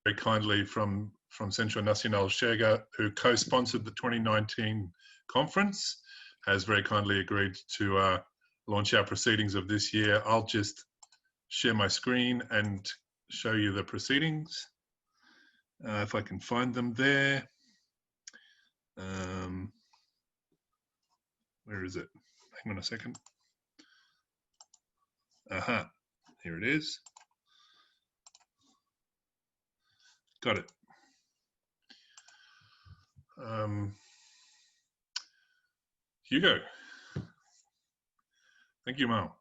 very kindly from Central Nacional Chega, who co-sponsored the 2019 conference, has very kindly agreed to launch our proceedings of this year. I'll just share my screen and show you the proceedings, if I can find them there. Where is it? Hang on a second. Aha, here it is. Got it. Hugo. Thank you, Mal.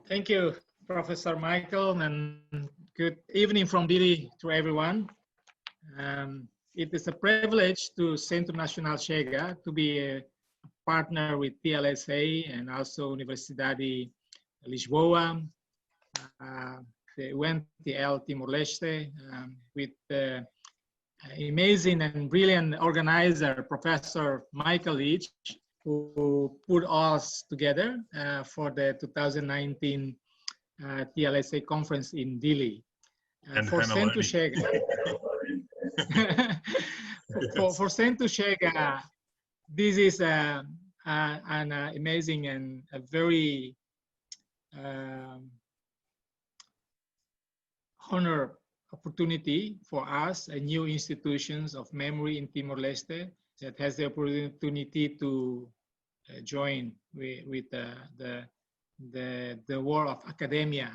Thank you, Professor Michael, and good evening from Dili to everyone. It is a privilege to Centro Nacional Chega to be a partner with TLSA and also Universidade Lisboa, the UNTL Timor-Leste, with the amazing and brilliant organizer, Professor Michael Leach, who put us together for the 2019 TLSA conference in Dili. For Centro Chega, for Centro Chega, this is an amazing and a very honor opportunity for us, a new institutions of memory in Timor-Leste that has the opportunity to join with the world of academia,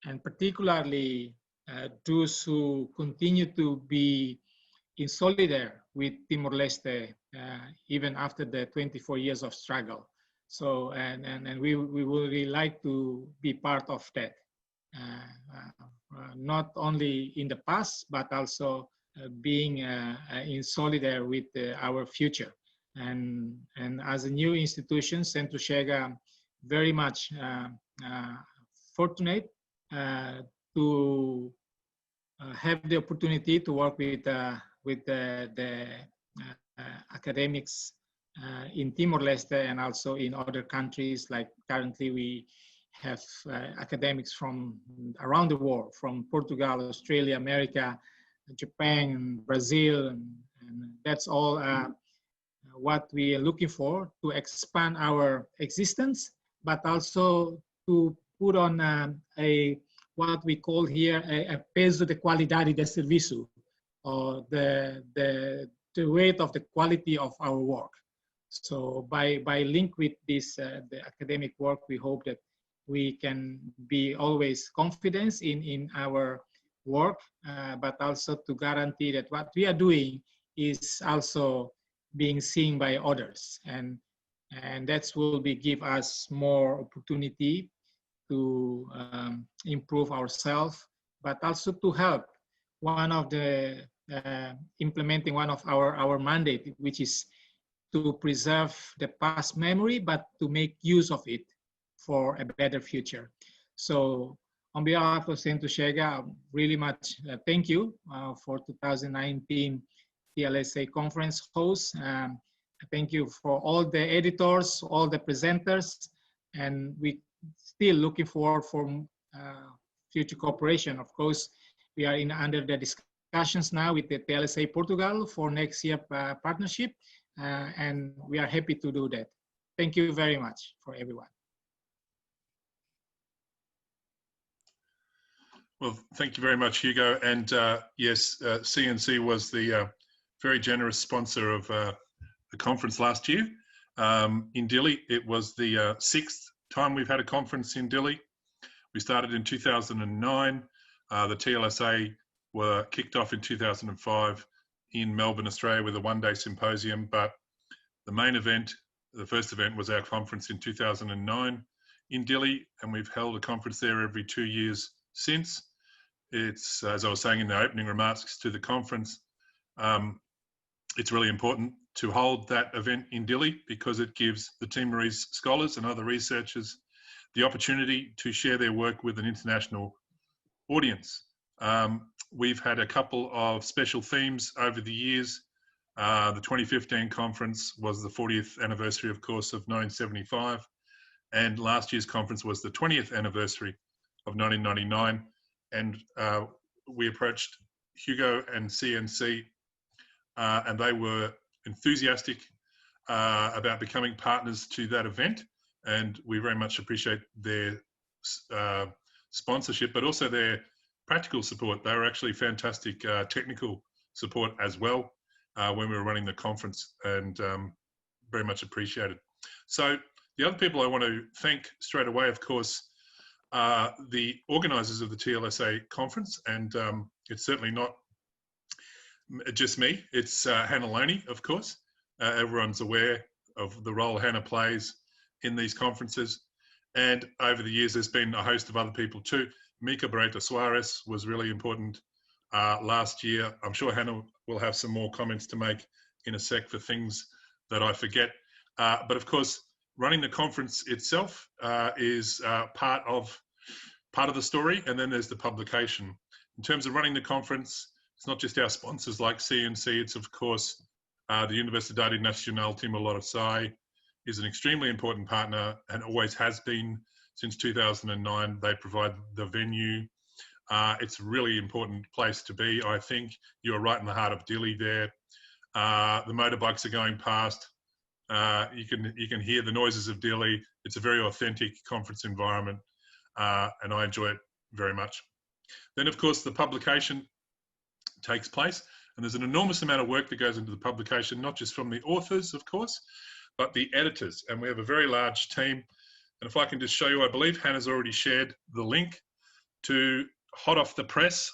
and particularly those who continue to be in solidarity with Timor-Leste even after the 24 years of struggle. So, and we would really like to be part of that, not only in the past, but also being in solidarity with our future. And as a new institution, Centro Chega very much fortunate to have the opportunity to work with the academics in Timor-Leste and also in other countries. Like currently we have academics from around the world, from Portugal, Australia, America, Japan, Brazil, and that's all what we are looking for, to expand our existence, but also to put on what we call here a peso de qualidade de serviço, or the weight of the quality of our work. So by link with this the academic work, we hope that we can be always confident in our work, but also to guarantee that what we are doing is also being seen by others, and that will give us more opportunity to improve ourselves, but also to help one of the implementing one of our mandate, which is to preserve the past memory, but to make use of it for a better future. So on behalf of Centro Chega, really much thank you for 2019 TLSA conference host. Thank you for all the editors, all the presenters, and we still looking forward for future cooperation. Of course, we are under the discussions now with the TLSA Portugal for next year partnership, and we are happy to do that. Thank you very much for everyone. Well, thank you very much, Hugo. And yes, CNC was the very generous sponsor of the conference last year in Dili. It was the 6th time we've had a conference in Dili. We started in 2009. The TLSA were kicked off in 2005 in Melbourne, Australia, with a one-day symposium. But the main event, the first event, was our conference in 2009 in Dili, and we've held a conference there every 2 years since. It's, as I was saying in the opening remarks to the conference, it's really important to hold that event in Dili because it gives the Timorese scholars and other researchers the opportunity to share their work with an international audience. We've had a couple of special themes over the years. The 2015 conference was the 40th anniversary, of course, of 1975. And last year's conference was the 20th anniversary of 1999. and we approached Hugo and CNC, and they were enthusiastic about becoming partners to that event, and we very much appreciate their sponsorship, but also their practical support. They were actually fantastic technical support as well when we were running the conference, and very much appreciated. So the other people I want to thank straight away, of course, are the organisers of the TLSA conference, and it's certainly not just me, it's Hannah Loney, of course. Everyone's aware of the role Hannah plays in these conferences, and over the years there's been a host of other people too. Mika Soares was really important last year. I'm sure Hannah will have some more comments to make in a sec for things that I forget. But of course, running the conference itself is part of the story, and then there's the publication. In terms of running the conference, it's not just our sponsors like CNC, it's of course the Universidade Nacional Timor-Leste is an extremely important partner and always has been since 2009. They provide the venue. It's a really important place to be. I think you're right in the heart of Dili there. The motorbikes are going past. You can hear the noises of Dili. It's a very authentic conference environment, and I enjoy it very much. Then, of course, the publication takes place, and there's an enormous amount of work that goes into the publication, not just from the authors, of course, but the editors. And we have a very large team. And if I can just show you, I believe Hannah's already shared the link to hot off the press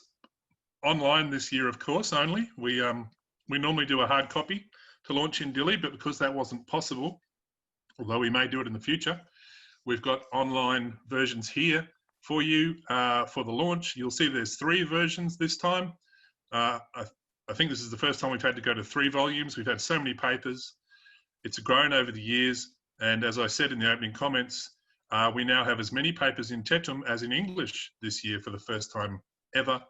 online this year, of course, only. We normally do a hard copy to launch in Dili, but because that wasn't possible, although we may do it in the future, we've got online versions here for you for the launch. You'll see there's 3 versions this time. I think this is the first time we've had to go to 3 volumes. We've had so many papers. It's grown over the years. And as I said in the opening comments, we now have as many papers in Tetum as in English this year for the first time ever.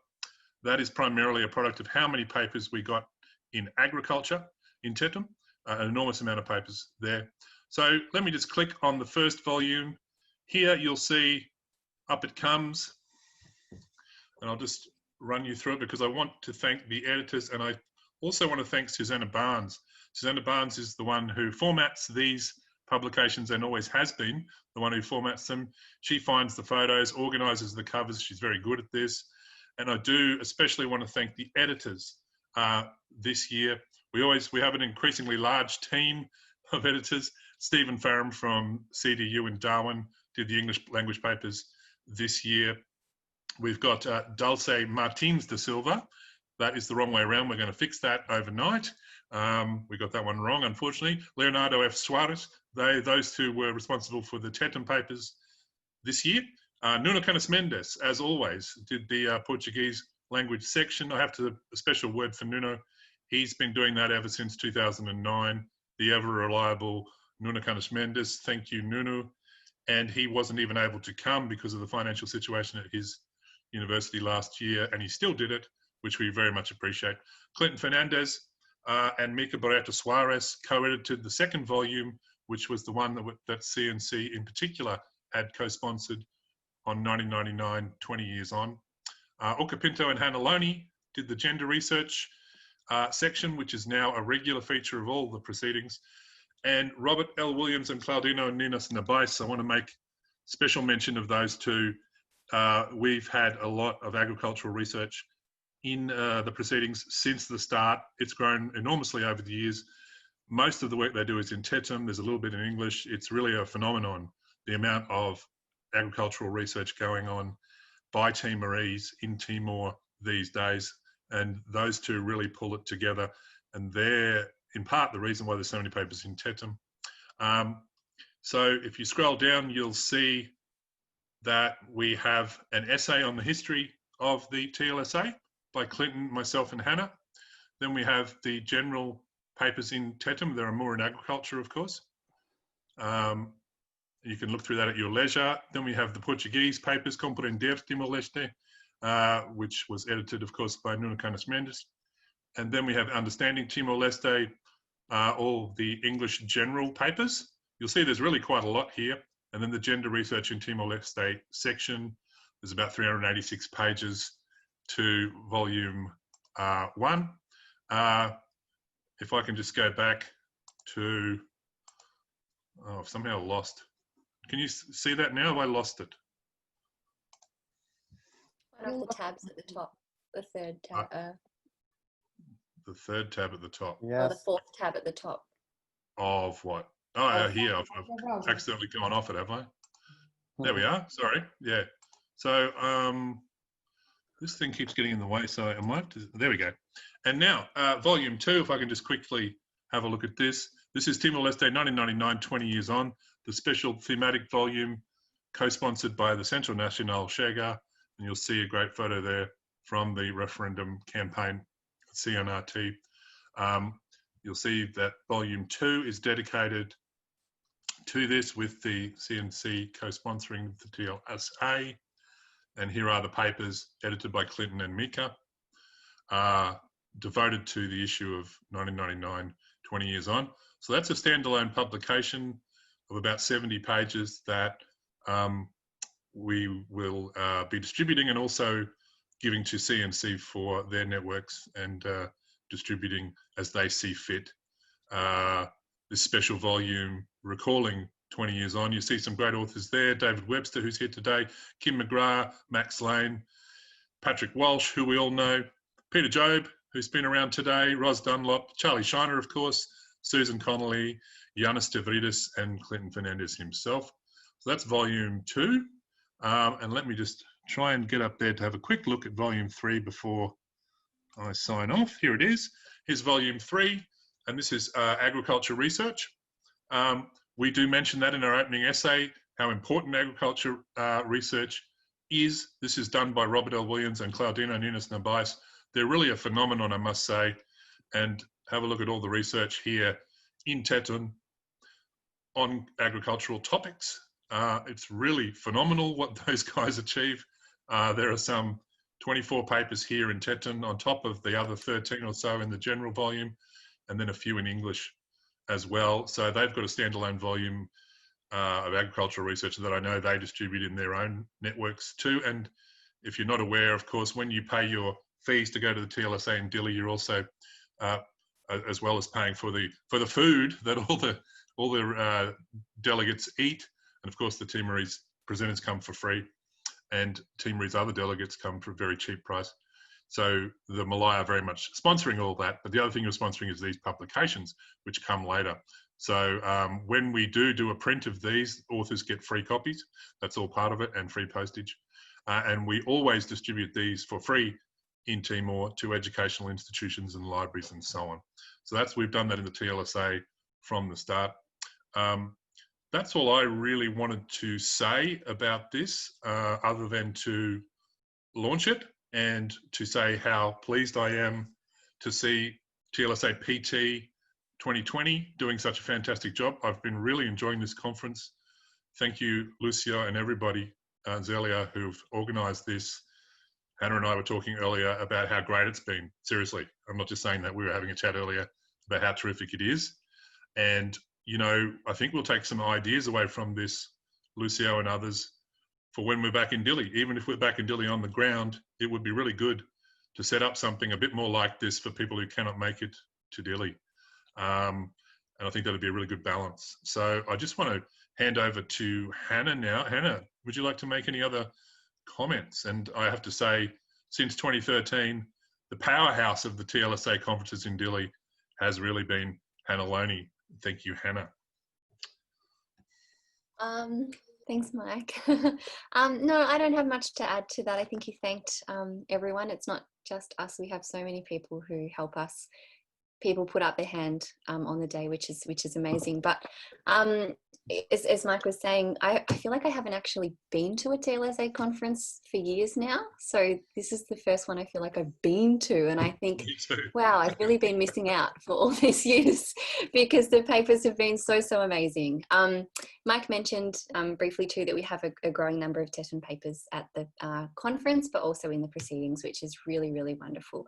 That is primarily a product of how many papers we got in agriculture in Tetum, an enormous amount of papers there. So let me just click on the first volume. Here you'll see up it comes, and I'll just run you through it because I want to thank the editors, and I also want to thank Susanna Barnes. Susanna Barnes is the one who formats these publications and always has been the one who formats them. She finds the photos, organises the covers. She's very good at this. And I do especially want to thank the editors this year. We have an increasingly large team of editors. Stephen Farram from CDU in Darwin did the English language papers this year. We've got Dulce Martins de Sillva. That is the wrong way around. We're going to fix that overnight. We got that one wrong, unfortunately. Leonardo F. Soares, those two were responsible for the Tetum papers this year. Nuno Mendes, as always, did the Portuguese language section. I have to, a special word for Nuno. He's been doing that ever since 2009. The ever reliable Nuno Mendes. Thank you, Nuno. And he wasn't even able to come because of the financial situation at his university last year, and he still did it, which we very much appreciate. Clinton Fernandes and Mika Soares co-edited the second volume, which was the one that CNC in particular had co-sponsored on 1999, 20 years on. Pinto and Hannah Loney did the gender research section, which is now a regular feature of all the proceedings. And Robert L. Williams and Claudino and Nabais, I want to make special mention of those two. We've had a lot of agricultural research in the proceedings since the start. It's grown enormously over the years. Most of the work they do is in Tetum. There's a little bit in English. It's really a phenomenon, the amount of agricultural research going on by Timorese in Timor these days. And those two really pull it together. And they're, in part, the reason why there's so many papers in Tetum. So if you scroll down, you'll see that we have an essay on the history of the TLSA by Clinton, myself, and Hannah. Then we have the general papers in Tetum. There are more in agriculture, of course. You can look through that at your leisure. Then we have the Portuguese papers, Compreender, Timor-Leste, which was edited, of course, by Nuno Mendes. And then we have Understanding Timor-Leste, all the English general papers. You'll see there's really quite a lot here. And then the gender research in Timor-Leste section, There's about 386 pages to volume 1. If I can just go back to, oh, I've somehow lost. Can you see that now? Have I lost it? One of the tabs at the top, the third tab. The third tab at the top. Yes. Or the fourth tab at the top. Of what? Oh, here. I've accidentally gone off it, have I? There we are. Sorry. Yeah. So this thing keeps getting in the way, so I might. There we go. And now, volume 2. If I can just quickly have a look at this. This is Timor-Leste, 1999, 20 years on. The special thematic volume, co-sponsored by the Central Nacional Shega, and you'll see a great photo there from the referendum campaign, CNRT. You'll see that volume 2 is dedicated to this with the CNC co-sponsoring the TLSA. And here are the papers edited by Clinton and Mika, devoted to the issue of 1999, 20 years on. So that's a standalone publication of about 70 pages that we will be distributing and also giving to CNC for their networks and distributing as they see fit. This special volume recalling 20 years on. You see some great authors there. David Webster, who's here today, Kim McGrath, Max Lane, Patrick Walsh, who we all know, Peter Jobe, who's been around today, Ros Dunlop, Charlie Shiner, of course, Susan Connolly, Yanis Stavridis, and Clinton Fernandes himself. So that's volume 2. And let me just try and get up there to have a quick look at volume 3 before I sign off. Here it is. Here's volume 3, and this is agriculture research. We do mention that in our opening essay, how important agriculture research is. This is done by Robert L. Williams and Claudino Nunes Nabais. They're really a phenomenon, I must say. And have a look at all the research here in Tetun on agricultural topics. It's really phenomenal what those guys achieve. There are some 24 papers here in Tetun on top of the other 13 or so in the general volume, and then a few in English as well. So they've got a standalone volume of agricultural research that I know they distribute in their own networks too. And if you're not aware, of course, when you pay your fees to go to the TLSA in Dili, you're also, as well as paying for the food that all the delegates eat, and of course the Timorese presenters come for free, and Timorese other delegates come for a very cheap price. So the Malay are very much sponsoring all that, but the other thing you're sponsoring is these publications, which come later. So when we do a print of these, authors get free copies. That's all part of it, and free postage. And we always distribute these for free in Timor to educational institutions and libraries and so on. So we've done that in the TLSA from the start. That's all I really wanted to say about this, other than to launch it and to say how pleased I am to see TLSA-PT 2020 doing such a fantastic job. I've been really enjoying this conference. Thank you, Lúcio, and everybody, Zelia, who've organised this. Hannah and I were talking earlier about how great it's been. Seriously, I'm not just saying that. We were having a chat earlier about how terrific it is. And, you know, I think we'll take some ideas away from this, Lúcio and others, for when we're back in Dili. Even if we're back in Dili on the ground, it would be really good to set up something a bit more like this for people who cannot make it to Dili. And I think that'd be a really good balance. So I just want to hand over to Hannah now. Hannah, would you like to make any other comments? And I have to say, since 2013, the powerhouse of the TLSA conferences in Dili has really been Hannah Loney. Thank you, Hannah. Thanks, Mike. No, I don't have much to add to that. I think you thanked everyone. It's not just us. We have so many people who help us. People put up their hand on the day, which is amazing. But as Mike was saying, I feel like I haven't actually been to a TLSA conference for years now. So this is the first one I feel like I've been to. And I think, wow, I've really been missing out for all these years because the papers have been so amazing. Mike mentioned briefly too that we have a growing number of Tetun papers at the conference, but also in the proceedings, which is really wonderful.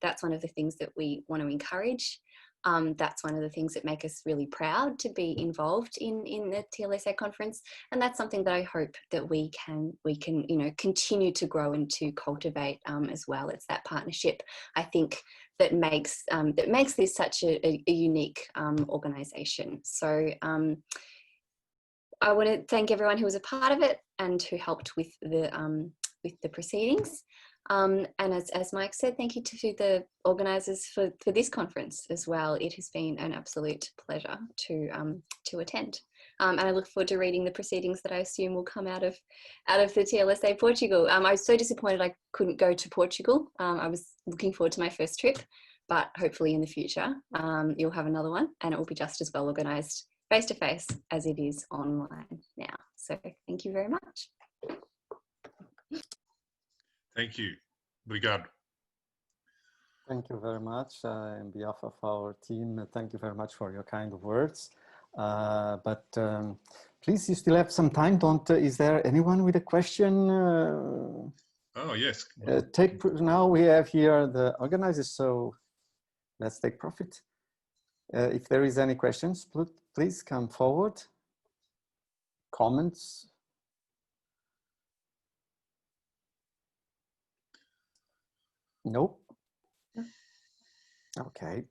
That's one of the things that we want to encourage. That's one of the things that make us really proud to be involved in the TLSA conference, and that's something that I hope that we can continue to grow and to cultivate as well. It's that partnership, I think, that makes this such a unique organisation. So I want to thank everyone who was a part of it and who helped with the proceedings. And as Mike said, thank you to the organisers for this conference as well. It has been an absolute pleasure to attend. And I look forward to reading the proceedings that I assume will come out of the TLSA Portugal. I was so disappointed I couldn't go to Portugal. I was looking forward to my first trip, but hopefully in the future you'll have another one and it will be just as well organised face-to-face as it is online now. So thank you very much. Thank you. Obrigado. Thank you very much. On behalf of our team, thank you very much for your kind words. But please, you still have some time. Is there anyone with a question? Oh, yes. Now we have here the organizers, so let's take profit. If there is any questions, please come forward. Comments? Nope. Okay.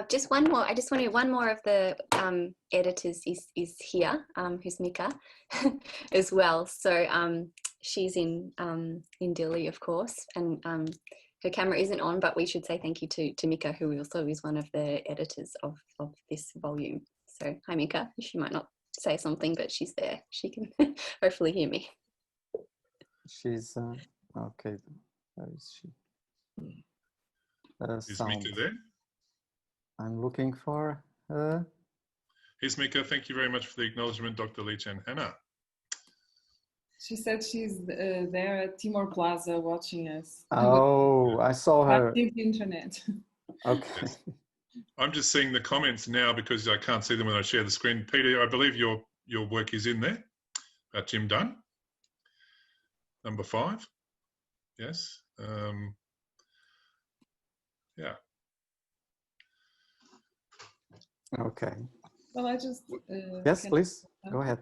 Just one more. I just wanted one more of the editors is here, who's Mika, as well. So she's in Dili, of course, and her camera isn't on, but we should say thank you to Mika, who also is one of the editors of this volume. So hi, Mika. She might not say something, but she's there. She can hopefully hear me. She's okay. Where is she? Is Mika there? I'm looking for her. Here's Mika. Thank you very much for the acknowledgement, Dr. Leach and Hannah. She said she's there at Timor Plaza watching us. Oh, I saw her. The internet. Okay. Yes. I'm just seeing the comments now because I can't see them when I share the screen. Peter, I believe your work is in there. Jim Dunn. Number 5. Yes. Yeah. Okay. Well, I just... yes, please. Go ahead.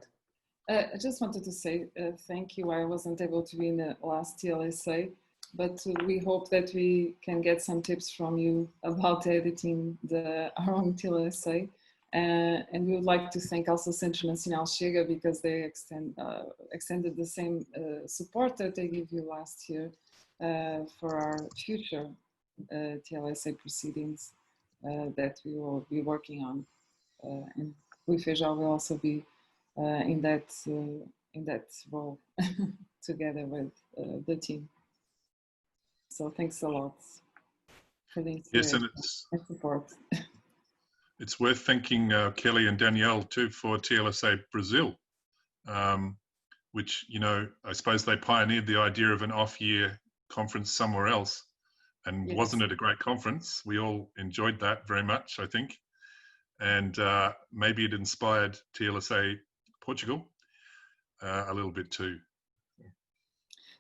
I just wanted to say thank you. I wasn't able to be in the last TLSA, but we hope that we can get some tips from you about editing our own TLSA. And we would like to thank also Centro Nacional Chega because they extended the same support that they gave you last year for our future TLSA proceedings that we will be working on. And Feijão will also be in that role together with the team. So thanks a lot for the inspiration and support. It's worth thanking Kelly and Danielle too for TLSA Brazil, which, I suppose they pioneered the idea of an off-year conference somewhere else. And yes. Wasn't it a great conference? We all enjoyed that very much, I think. And maybe it inspired TLSA Portugal a little bit too.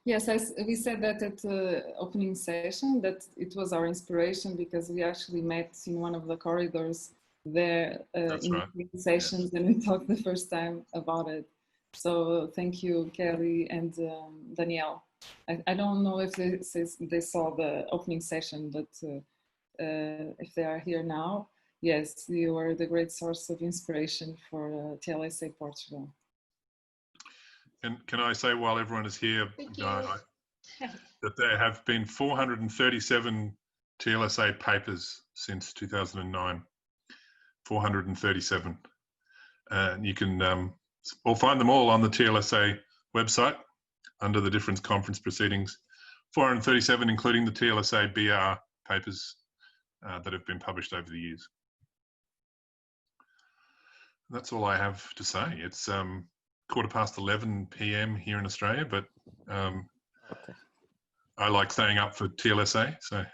Yes, we said that at the opening session, that it was our inspiration because we actually met in one of the corridors there in right. The sessions, yes. And we talked the first time about it. So thank you, Kelly and Danielle. I don't know if they saw the opening session, but if they are here now, yes, you are the great source of inspiration for TLSA Portugal. And can I say, while everyone is here, that there have been 437 TLSA papers since 2009. 437. And you can we'll find them all on the TLSA website under the different conference proceedings. 437, including the TLSA BR papers that have been published over the years. That's all I have to say. It's 11:15 p.m. here in Australia, but okay. I like staying up for TLSA, so.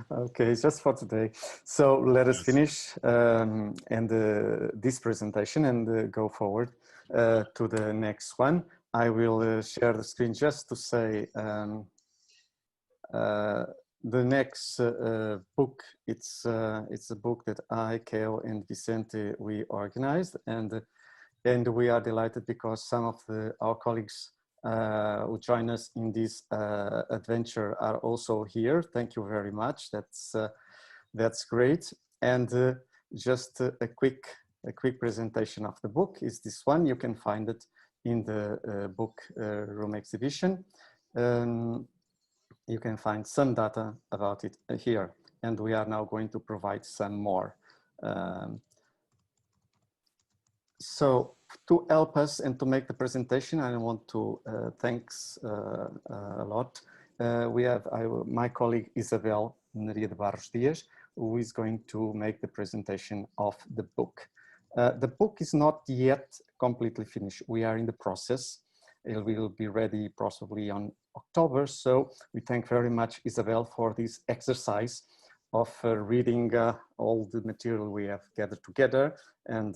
Okay, just for today. So let us finish this presentation and go forward to the next one. I will share the screen just to say the next book, it's a book that I, Keo, and Vicente, we organized, and we are delighted because some of our colleagues who join us in this adventure are also here. Thank you very much. That's great. And just a quick presentation of the book is this one. You can find it in the book room exhibition. You can find some data about it here, and we are now going to provide some more. So to help us and to make the presentation, I want to thanks a lot. We have my colleague Isabel Maria de Barros Dias, who is going to make the presentation of the book. The book is not yet completely finished. We are in the process. It will be ready possibly on October. So we thank very much Isabel for this exercise of reading all the material we have gathered together, and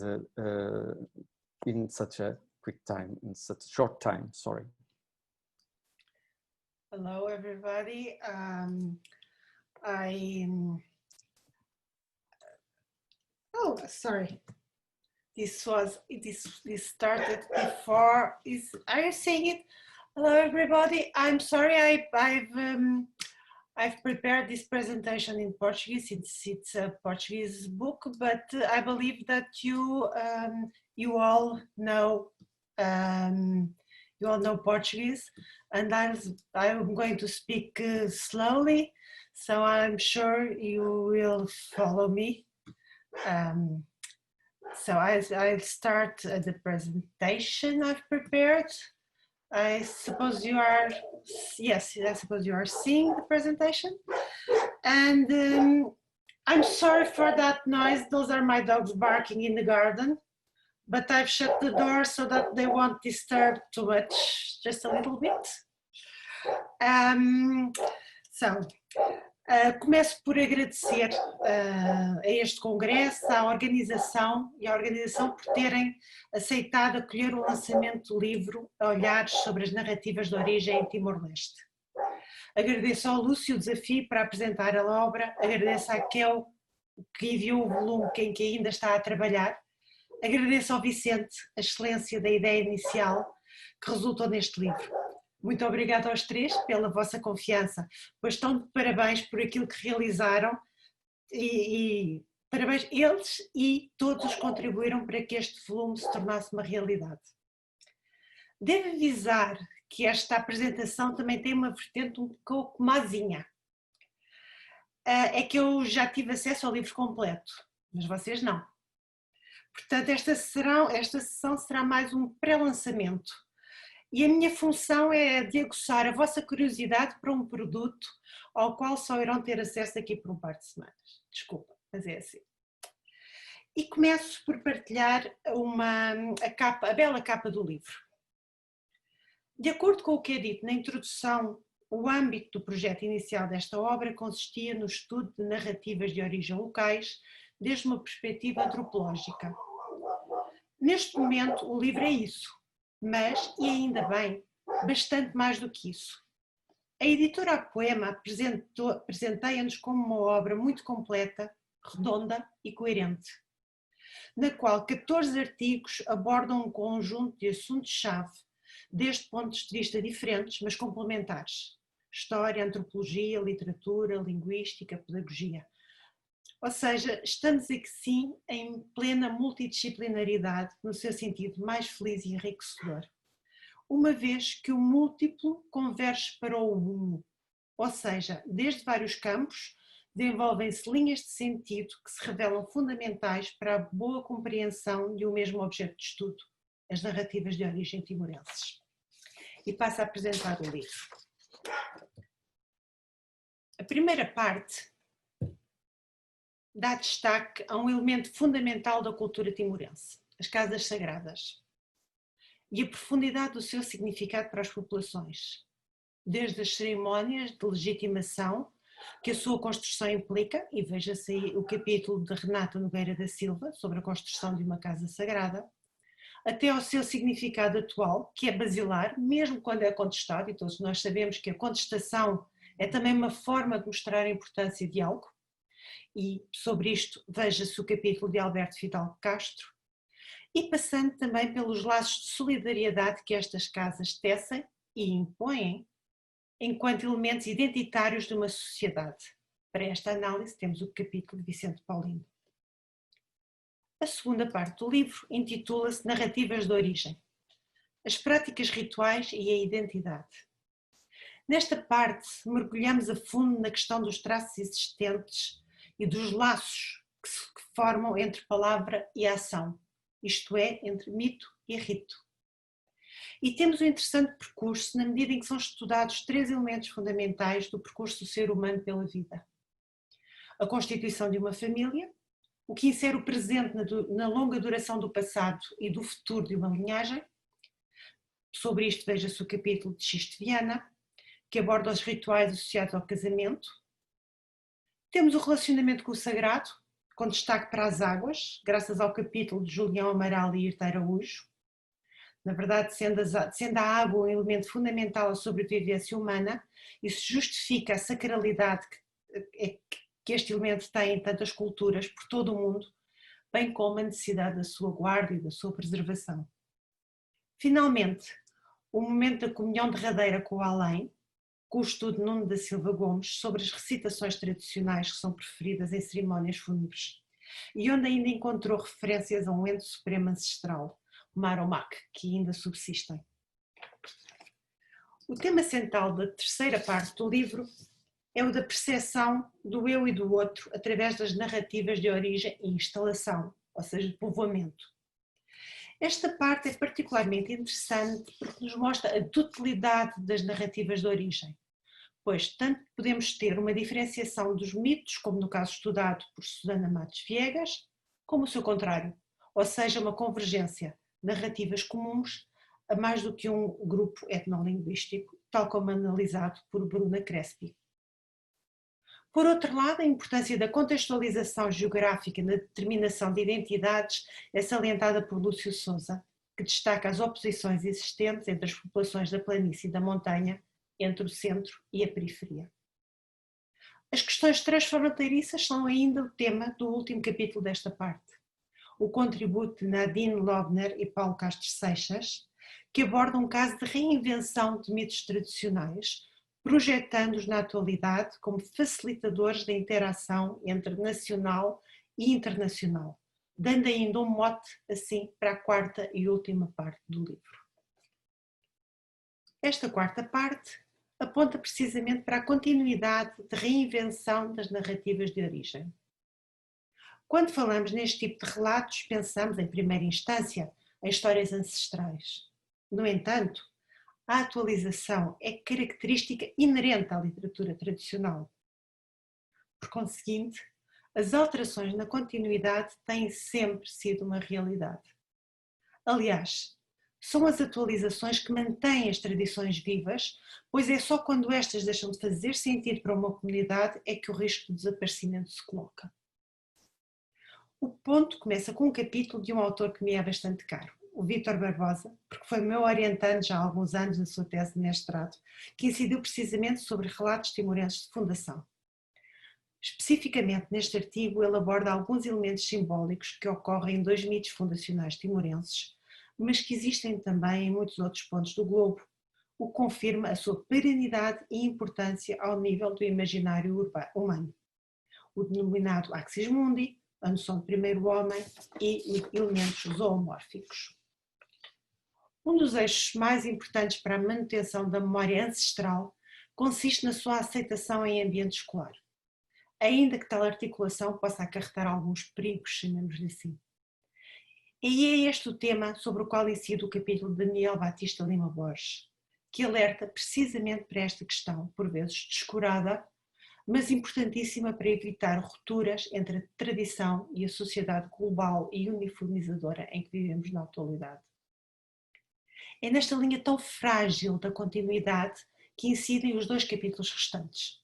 in such a quick time, in such a short time, sorry. Hello, everybody. Oh, sorry. This started before. Are you saying it? Hello, everybody. I'm sorry. I've prepared this presentation in Portuguese. It's a Portuguese book, but I believe that you all know Portuguese, and I'm going to speak slowly, so I'm sure you will follow me. So I'll start the presentation I've prepared. I suppose you are, yes, I suppose you are seeing the presentation. And I'm sorry for that noise. Those are my dogs barking in the garden, but I've shut the door so that they won't disturb too much, just a little bit. Começo por agradecer a este congresso, à organização por terem aceitado acolher o lançamento do livro Olhares sobre as narrativas de origem em Timor-Leste. Agradeço ao Lúcio o desafio para apresentar a obra, agradeço àquele que enviou o volume em que ainda está a trabalhar, agradeço ao Vicente a excelência da ideia inicial que resultou neste livro. Muito obrigada aos três pela vossa confiança, pois estão de parabéns por aquilo que realizaram e parabéns eles e todos os contribuíram para que este volume se tornasse uma realidade. Devo avisar que esta apresentação também tem uma vertente um pouco mazinha. É que eu já tive acesso ao livro completo, mas vocês não. Portanto, esta sessão será mais um pré-lançamento. E a minha função é de aguçar a vossa curiosidade para um produto ao qual só irão ter acesso daqui por um par de semanas. Desculpa, mas é assim. E começo por partilhar a bela capa do livro. De acordo com o que é dito na introdução, o âmbito do projeto inicial desta obra consistia no estudo de narrativas de origem locais desde uma perspectiva antropológica. Neste momento, o livro é isso. Mas, e ainda bem, bastante mais do que isso. A editora Poema apresenteia-nos como uma obra muito completa, redonda e coerente, na qual 14 artigos abordam um conjunto de assuntos-chave, desde pontos de vista diferentes, mas complementares: história, antropologia, literatura, linguística, pedagogia. Ou seja, estamos aqui sim em plena multidisciplinaridade, no seu sentido mais feliz e enriquecedor. Uma vez que o múltiplo converge para o uno, ou seja, desde vários campos, desenvolvem-se linhas de sentido que se revelam fundamentais para a boa compreensão de um mesmo objeto de estudo, as narrativas de origem timorenses. E passo a apresentar o livro. A primeira parte dá destaque a um elemento fundamental da cultura timorense, as casas sagradas, e a profundidade do seu significado para as populações, desde as cerimónias de legitimação que a sua construção implica, e veja-se aí o capítulo de Renata Nogueira da Silva sobre a construção de uma casa sagrada, até ao seu significado atual, que é basilar, mesmo quando é contestado, e todos nós sabemos que a contestação É também uma forma de mostrar a importância de algo, e sobre isto veja-se o capítulo de Alberto Fidalgo Castro, e passando também pelos laços de solidariedade que estas casas tecem e impõem enquanto elementos identitários de uma sociedade. Para esta análise temos o capítulo de Vicente Paulino. A segunda parte do livro intitula-se Narrativas de Origem, as práticas rituais e a identidade. Nesta parte mergulhamos a fundo na questão dos traços existentes e dos laços que se formam entre palavra e ação, isto é, entre mito e rito. E temos um interessante percurso na medida em que são estudados 3 elementos fundamentais do percurso do ser humano pela vida. A constituição de uma família, o que insere o presente na longa duração do passado e do futuro de uma linhagem. Sobre isto veja-se o capítulo de Xisto Viana, que aborda os rituais associados ao casamento. Temos o relacionamento com o sagrado, com destaque para as águas, graças ao capítulo de Julião Amaral e Irta Araújo. Na verdade, sendo a água um elemento fundamental à sobrevivência humana, isso justifica a sacralidade que este elemento tem em tantas culturas por todo o mundo, bem como a necessidade da sua guarda e da sua preservação. Finalmente, o momento da comunhão derradeira com o além, com o estudo de Nuno da Silva Gomes sobre as recitações tradicionais que são preferidas em cerimónias fúnebres, e onde ainda encontrou referências a um ente supremo ancestral, o Maromac, que ainda subsistem. O tema central da terceira parte do livro é o da percepção do eu e do outro através das narrativas de origem e instalação, ou seja, de povoamento. Esta parte é particularmente interessante porque nos mostra a dualidade das narrativas de origem, pois tanto podemos ter uma diferenciação dos mitos, como no caso estudado por Susana Matos Viegas, como o seu contrário, ou seja, uma convergência, narrativas comuns a mais do que um grupo etnolinguístico, tal como analisado por Bruna Crespi. Por outro lado, a importância da contextualização geográfica na determinação de identidades é salientada por Lúcio Sousa, que destaca as oposições existentes entre as populações da planície e da montanha, entre o centro e a periferia. As questões transfronteiriças são ainda o tema do último capítulo desta parte. O contributo de Nadine Lobner e Paulo Castro Seixas, que aborda um caso de reinvenção de mitos tradicionais, projetando-os na atualidade como facilitadores da interação entre nacional e internacional, dando ainda um mote, assim, para a quarta e última parte do livro. Esta quarta parte aponta precisamente para a continuidade de reinvenção das narrativas de origem. Quando falamos neste tipo de relatos, pensamos, em primeira instância, em histórias ancestrais. No entanto, a atualização é característica inerente à literatura tradicional. Por conseguinte, as alterações na continuidade têm sempre sido uma realidade. Aliás, são as atualizações que mantêm as tradições vivas, pois é só quando estas deixam de fazer sentido para uma comunidade é que o risco de desaparecimento se coloca. O ponto começa com um capítulo de um autor que me é bastante caro, o Vítor Barbosa, porque foi meu orientante já há alguns anos na sua tese de mestrado, que incidiu precisamente sobre relatos timorenses de fundação. Especificamente neste artigo ele aborda alguns elementos simbólicos que ocorrem em 2 mitos fundacionais timorenses, mas que existem também em muitos outros pontos do globo, o que confirma a sua perenidade e importância ao nível do imaginário humano. O denominado axis mundi, a noção de primeiro homem e elementos zoomórficos. Um dos eixos mais importantes para a manutenção da memória ancestral consiste na sua aceitação em ambiente escolar, ainda que tal articulação possa acarretar alguns perigos, chamemos-lhe assim. E é este o tema sobre o qual incide o capítulo de Daniel Batista Lima Borges, que alerta precisamente para esta questão, por vezes descurada, mas importantíssima para evitar rupturas entre a tradição e a sociedade global e uniformizadora em que vivemos na atualidade. É nesta linha tão frágil da continuidade que incidem os 2 capítulos restantes.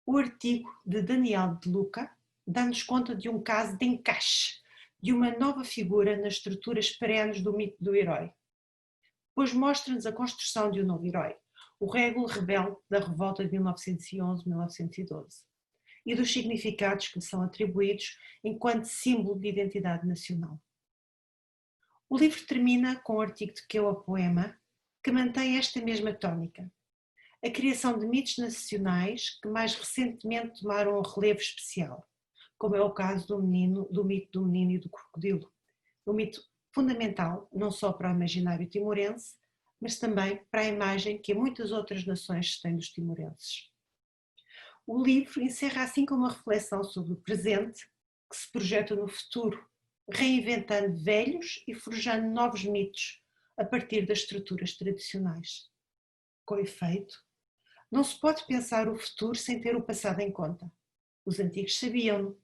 O artigo de Daniel de Luca dá-nos conta de um caso de encaixe de uma nova figura nas estruturas perenes do mito do herói, pois mostra-nos a construção de um novo herói, o régulo rebelde da revolta de 1911-1912 e dos significados que lhe são atribuídos enquanto símbolo de identidade nacional. O livro termina com um artigo de Keoa Poema que mantém esta mesma tónica, a criação de mitos nacionais que mais recentemente tomaram um relevo especial, como é o caso do mito do menino e do crocodilo, um mito fundamental não só para o imaginário timorense, mas também para a imagem que muitas outras nações têm dos timorenses. O livro encerra assim com uma reflexão sobre o presente que se projeta no futuro, reinventando velhos e forjando novos mitos a partir das estruturas tradicionais. Com efeito, não se pode pensar o futuro sem ter o passado em conta. Os antigos sabiam-no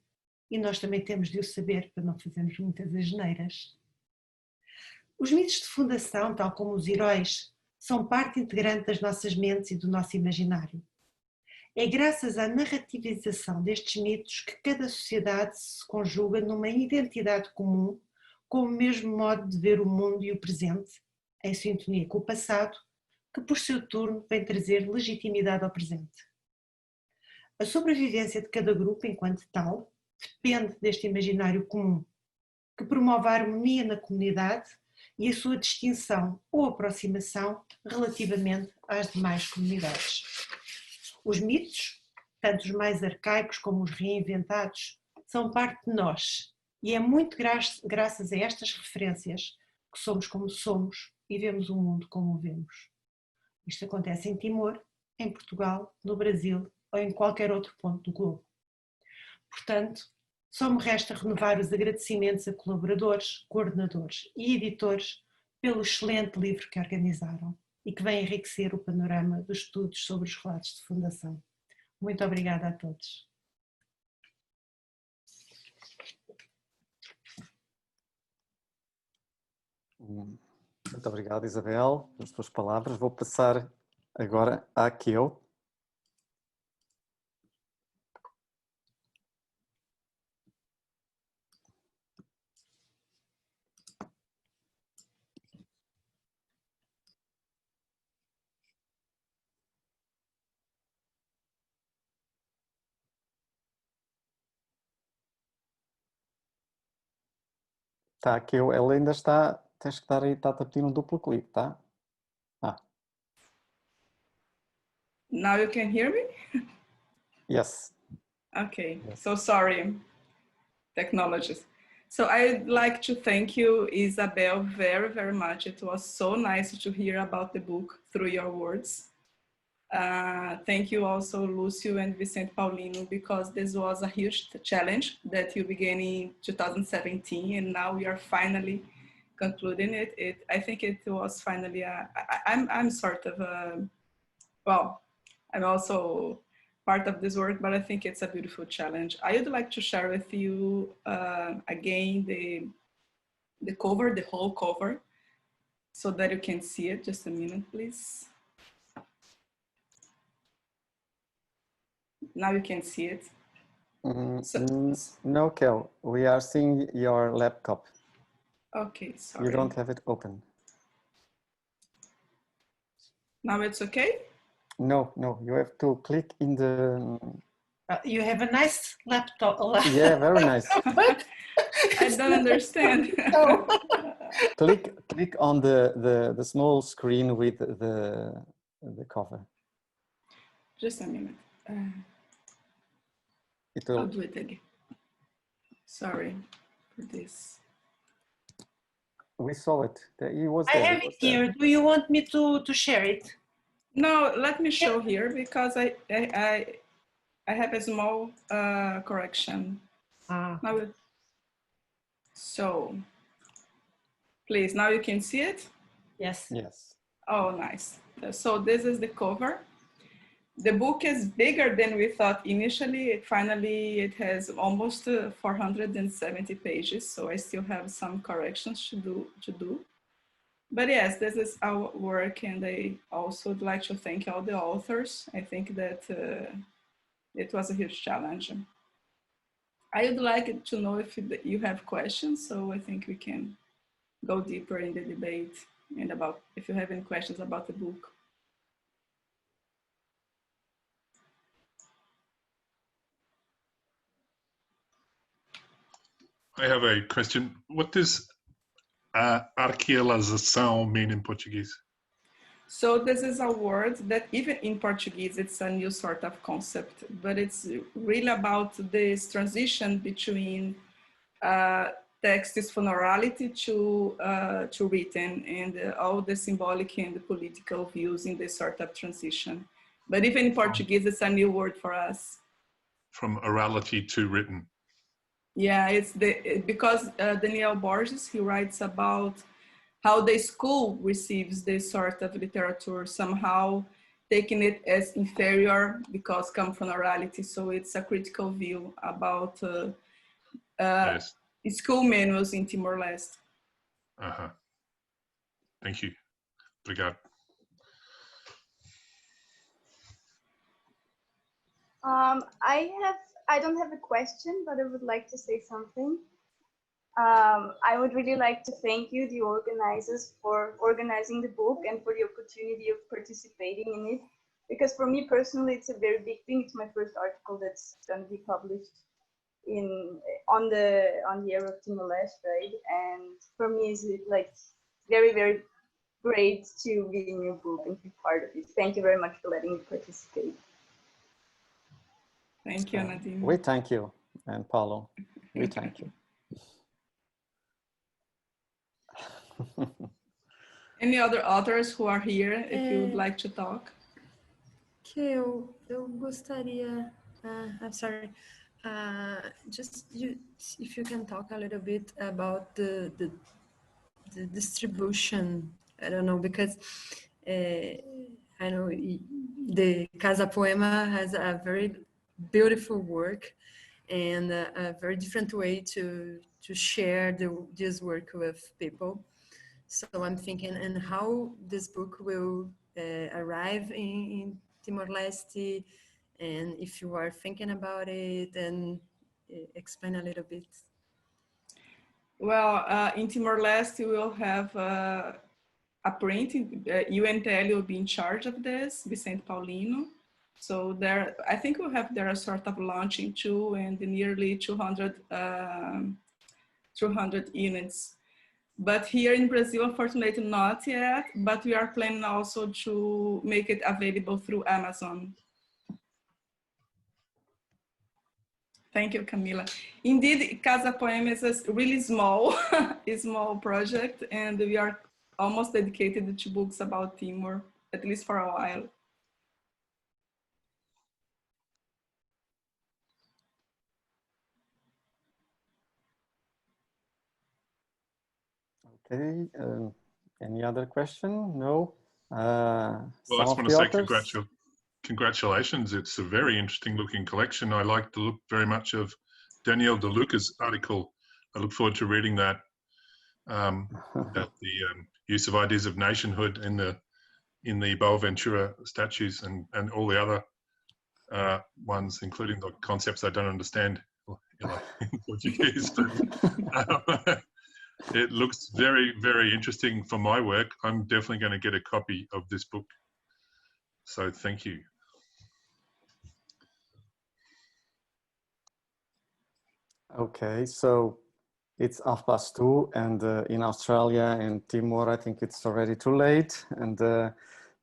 e nós também temos de o saber para não fazermos muitas asneiras. Os mitos de fundação, tal como os heróis, são parte integrante das nossas mentes e do nosso imaginário. É graças à narrativização destes mitos que cada sociedade se conjuga numa identidade comum, com o mesmo modo de ver o mundo e o presente, em sintonia com o passado, que por seu turno vem trazer legitimidade ao presente. A sobrevivência de cada grupo, enquanto tal, depende deste imaginário comum, que promove a harmonia na comunidade e a sua distinção ou aproximação relativamente às demais comunidades. Os mitos, tanto os mais arcaicos como os reinventados, são parte de nós e é muito graças a estas referências que somos como somos e vemos o mundo como o vemos. Isto acontece em Timor, em Portugal, no Brasil ou em qualquer outro ponto do globo. Portanto, só me resta renovar os agradecimentos a colaboradores, coordenadores e editores pelo excelente livro que organizaram e que vem enriquecer o panorama dos estudos sobre os relatos de fundação. Muito obrigada a todos. Muito obrigado, Isabel, pelas tuas palavras. Vou passar agora à Keo. Tá, Keo, ela ainda está, tens que dar aí, está-te a pedir um duplo clique, tá? Now you can hear me? Yes. Okay, Yes. so sorry, technologies. So I'd like to thank you, Isabel, very, very much. It was so nice to hear about the book through your words. Thank you also, Lúcio and Vicente Paulino, because this was a huge challenge that you began in 2017, and now we are finally concluding it. I think it was finally, I'm sort of, well, I'm also part of this work, but I think it's a beautiful challenge. I would like to share with you again the cover, the whole cover, so that you can see it. Just a minute, please. Now you can see it. No, Kel, we are seeing your laptop. Okay, sorry. You don't have it open. Now it's okay? No, you have to click in the... You have a nice laptop. Yeah, very nice. I don't understand. No. Click on the small screen with the cover. Just a minute. I'll do it again. Sorry for this. We saw it. It was I there. have it here. Do you want me to share it? No, let me show here because I have a small correction. Now, so please, now you can see it? Yes. Yes. Oh, nice. So this is the cover. The book is bigger than we thought initially. Finally, it has almost 470 pages, so I still have some corrections to do. But yes, this is our work, and I also would like to thank all the authors. I think that it was a huge challenge. I would like to know if you have questions, so I think we can go deeper in the debate and about if you have any questions about the book. I have a question. What does arquealização mean in Portuguese? So this is a word that even in Portuguese, it's a new sort of concept, but it's really about this transition between texts from orality to written, and all the symbolic and the political views in this sort of transition. But even in Portuguese, it's a new word for us. From orality to written. Yeah, it's because Daniel Borges, he writes about how the school receives this sort of literature, somehow taking it as inferior because come from orality. So it's a critical view about Yes. school manuals in Timor-Leste. Thank you. Obrigado. I don't have a question, but I would like to say something. I would really like to thank you, the organizers, for organizing the book and for the opportunity of participating in it. Because for me personally, it's a very big thing. It's my first article that's going to be published on the era of Timor-Leste, right? And for me, it's like very, very great to be in your book and be part of it. Thank you very much for letting me participate. Thank you, Nadine. We thank you, and Paulo. We thank you. Any other authors who are here, if you would like to talk? Eu gostaria, I'm sorry, just if you can talk a little bit about the distribution. I don't know, because I know the Casa Poema has a very beautiful work and a very different way to share this work with people. So I'm thinking, and how this book will arrive in Timor-Leste, and if you are thinking about it, and explain a little bit. Well, in Timor-Leste, we will have a printing. UNTL will be in charge of this, Vicente Paulino. So there, I think we'll have there a sort of launching too, and nearly 200 units. But here in Brazil, unfortunately not yet, but we are planning also to make it available through Amazon. Thank you, Camila. Indeed, Casa Poema is a really small project, and we are almost dedicated to books about Timor, at least for a while. Okay, any other question? No? Well, I just want to say congratulations. It's a very interesting looking collection. I like the look very much of Daniel De Luca's article. I look forward to reading that, about the use of ideas of nationhood in the Boaventura statues and all the other ones, including the concepts I don't understand in Portuguese. But, it looks very, very interesting for my work. I'm definitely going to get a copy of this book. So thank you. Okay, so it's 2:30, and in Australia and Timor, I think it's already too late. And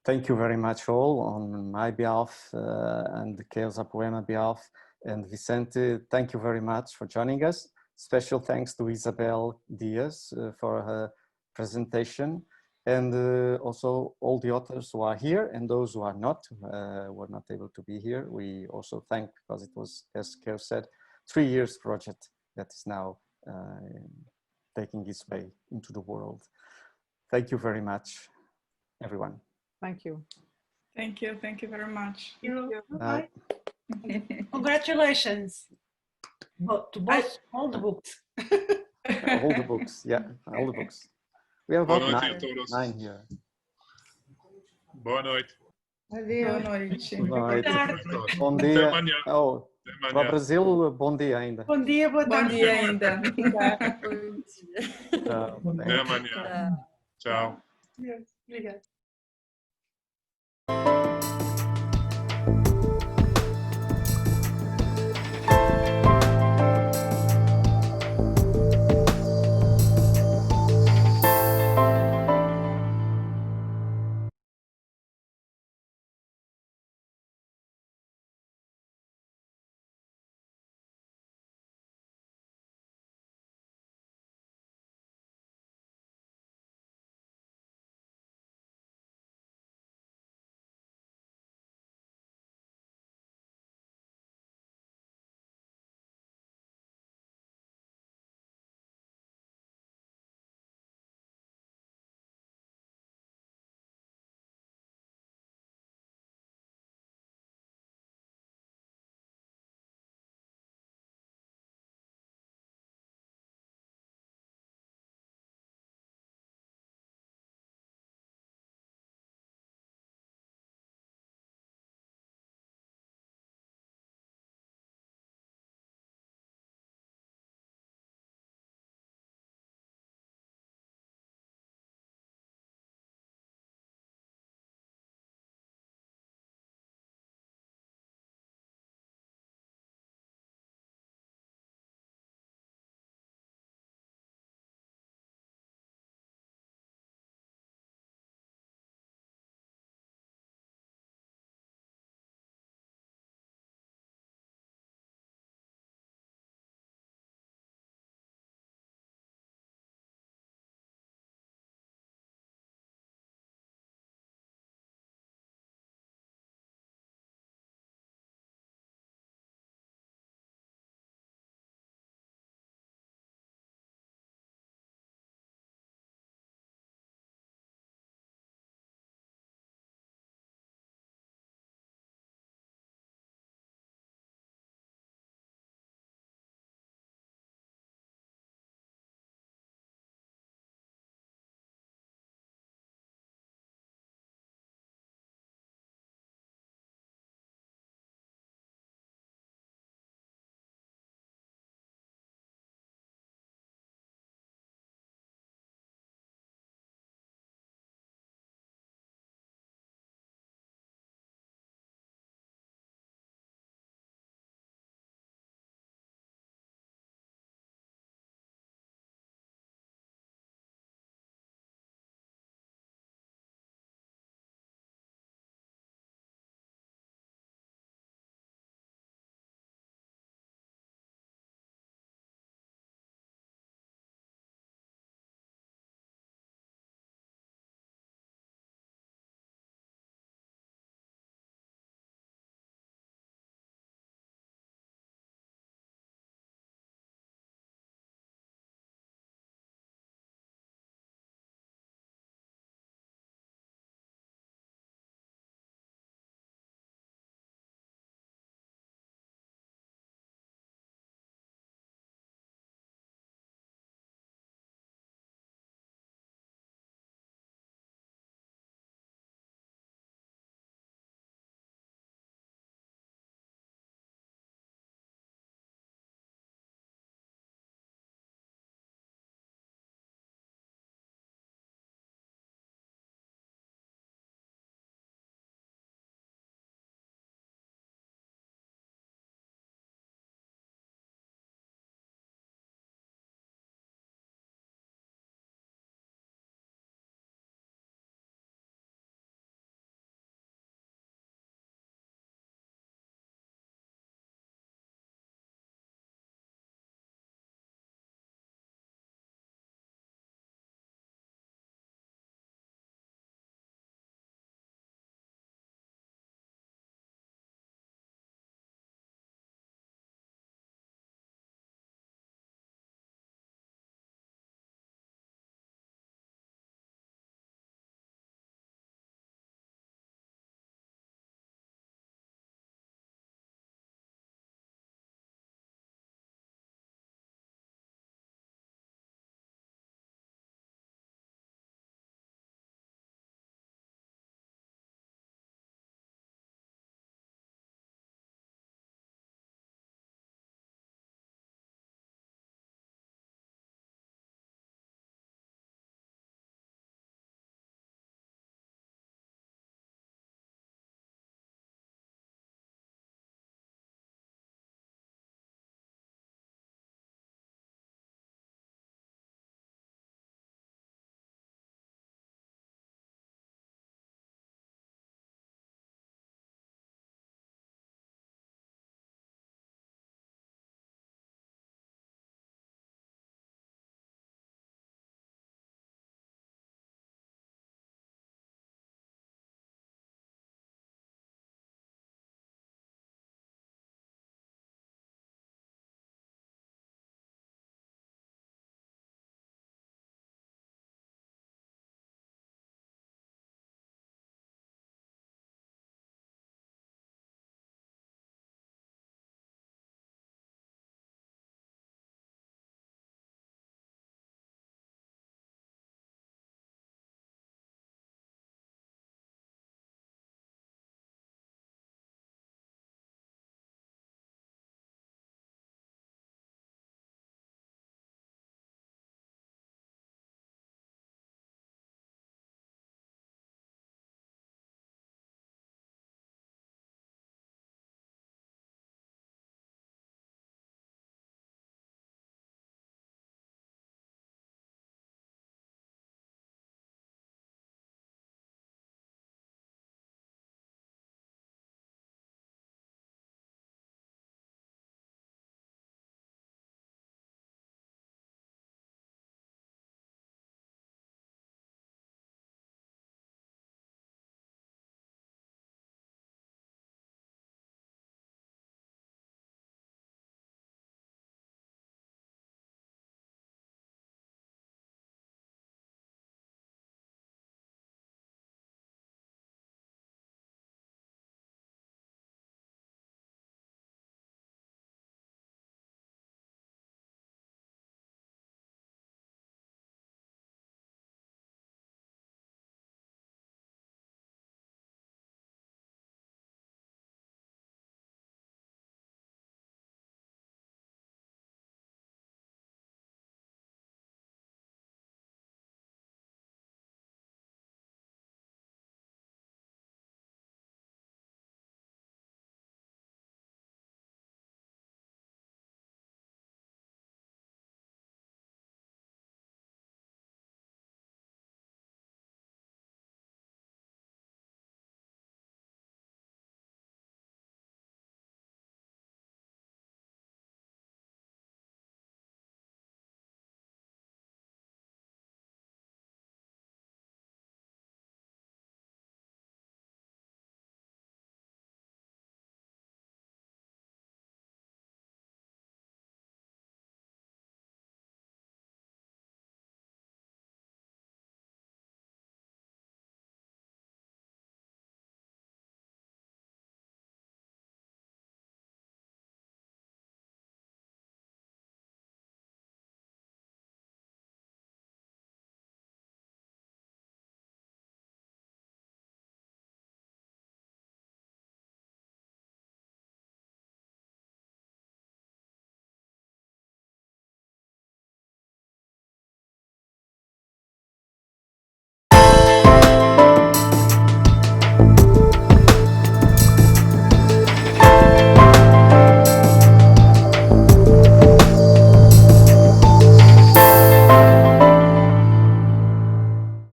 thank you very much all on my behalf and the Casa Poema behalf. And Vicente, thank you very much for joining us. Special thanks to Isabel Diaz for her presentation, and also all the authors who are here and those who are not, were not able to be here. We also thank, because it was, as Kev said, 3 years project that is now taking its way into the world. Thank you very much, everyone. Thank you. Thank you. Thank you very much. Thank you. Bye. Congratulations. To both, all the books. All the books, yeah, all the books. We have about nine here. Boa noite. Boa noite. Boa noite. Bom dia. Oh, para o Brasil, bom dia ainda. Bom dia, boa tarde. Bom dia ainda. Até amanhã. Tchau. Obrigada.